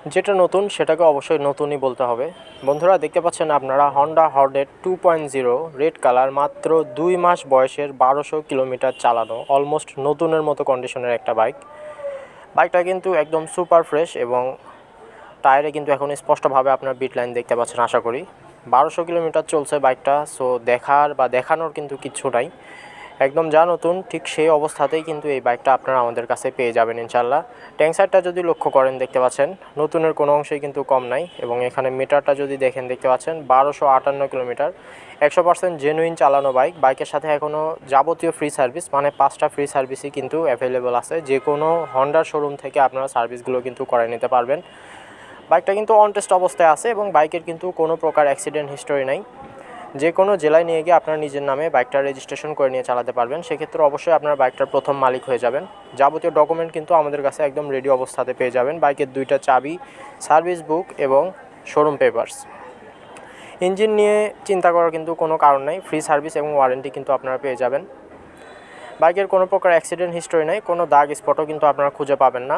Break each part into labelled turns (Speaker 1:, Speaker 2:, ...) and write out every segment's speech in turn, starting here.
Speaker 1: যেটা নতুন সেটাকে অবশ্যই নতুনই বলতে হবে। বন্ধুরা দেখতে পাচ্ছেন আপনারা হন্ডা হর্নেট 2.0 রেড কালার, মাত্র 2 মাস বয়সের 1200 কিলোমিটার চালানো, অলমোস্ট নতুনের মতো কন্ডিশনের একটা বাইক। বাইকটা কিন্তু একদম সুপার ফ্রেশ এবং টায়ারে কিন্তু এখন স্পষ্টভাবে আপনার বিট লাইন দেখতে পাচ্ছেন আশা করি। 1200 কিলোমিটার চলছে বাইকটা, সো দেখার বা দেখানোর কিন্তু কিচ্ছু নাই। একদম যা নতুন ঠিক সেই অবস্থাতেই কিন্তু এই বাইকটা আপনারা আমাদের কাছে পেয়ে যাবেন ইনশাল্লাহ। ট্যাঙ্ক সাইডটা যদি লক্ষ্য করেন দেখতে পাচ্ছেন নতুনের কোনো অংশেই কিন্তু কম নাই, এবং এখানে মিটারটা যদি দেখেন দেখতে পাচ্ছেন 1258 কিলোমিটার, 100% জেনুইন চালানো বাইক। বাইকের সাথে এখনও যাবতীয় ফ্রি সার্ভিস মানে 5টা ফ্রি সার্ভিসই কিন্তু অ্যাভেলেবল আছে। যে কোনো হন্ডার শোরুম থেকে আপনারা সার্ভিসগুলো কিন্তু করে নিতে পারবেন। বাইকটা কিন্তু অন টেস্ট অবস্থায় আছে এবং বাইকের কিন্তু কোনো প্রকার অ্যাক্সিডেন্ট হিস্টোরি নাই। যে কোনো জেলায় নিয়ে গিয়ে আপনার নিজের নামে বাইকটা রেজিস্ট্রেশন করে নিয়ে চালাতে পারবেন। সেক্ষেত্রে অবশ্যই আপনার বাইকটার প্রথম মালিক হয়ে যাবেন। যাবতীয় ডকুমেন্ট কিন্তু আমাদের কাছে একদম রেডি অবস্থাতে পেয়ে যাবেন। বাইকের 2টা চাবি, সার্ভিস বুক এবং শোরুম পেপারস। ইঞ্জিন নিয়ে চিন্তা করার কিন্তু কোনো কারণ নাই, ফ্রি সার্ভিস এবং ওয়ারেন্টি কিন্তু আপনারা পেয়ে যাবেন। বাইকের কোনো প্রকার অ্যাক্সিডেন্ট হিস্টোরি নেই, কোনো দাগ স্পটও কিন্তু আপনারা খুঁজে পাবেন না।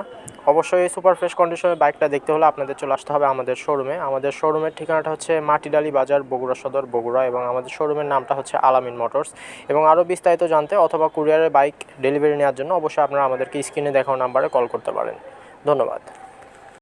Speaker 1: অবশ্যই এই সুপার ফ্রেশ কন্ডিশনের বাইকটা দেখতে হলে আপনাদের চলে আসতে হবে আমাদের শোরুমে। আমাদের শোরুমের ঠিকানাটা হচ্ছে মাটিডালি বাজার, বগুড়া সদর, বগুড়া, এবং আমাদের শোরুমের নামটা হচ্ছে আলামিন মোটরস। এবং আরও বিস্তারিত জানতে অথবা কুরিয়ারে বাইক ডেলিভারি নেওয়ার জন্য অবশ্যই আপনারা আমাদেরকে স্ক্রিনে দেখানো নাম্বারে কল করতে পারেন। ধন্যবাদ।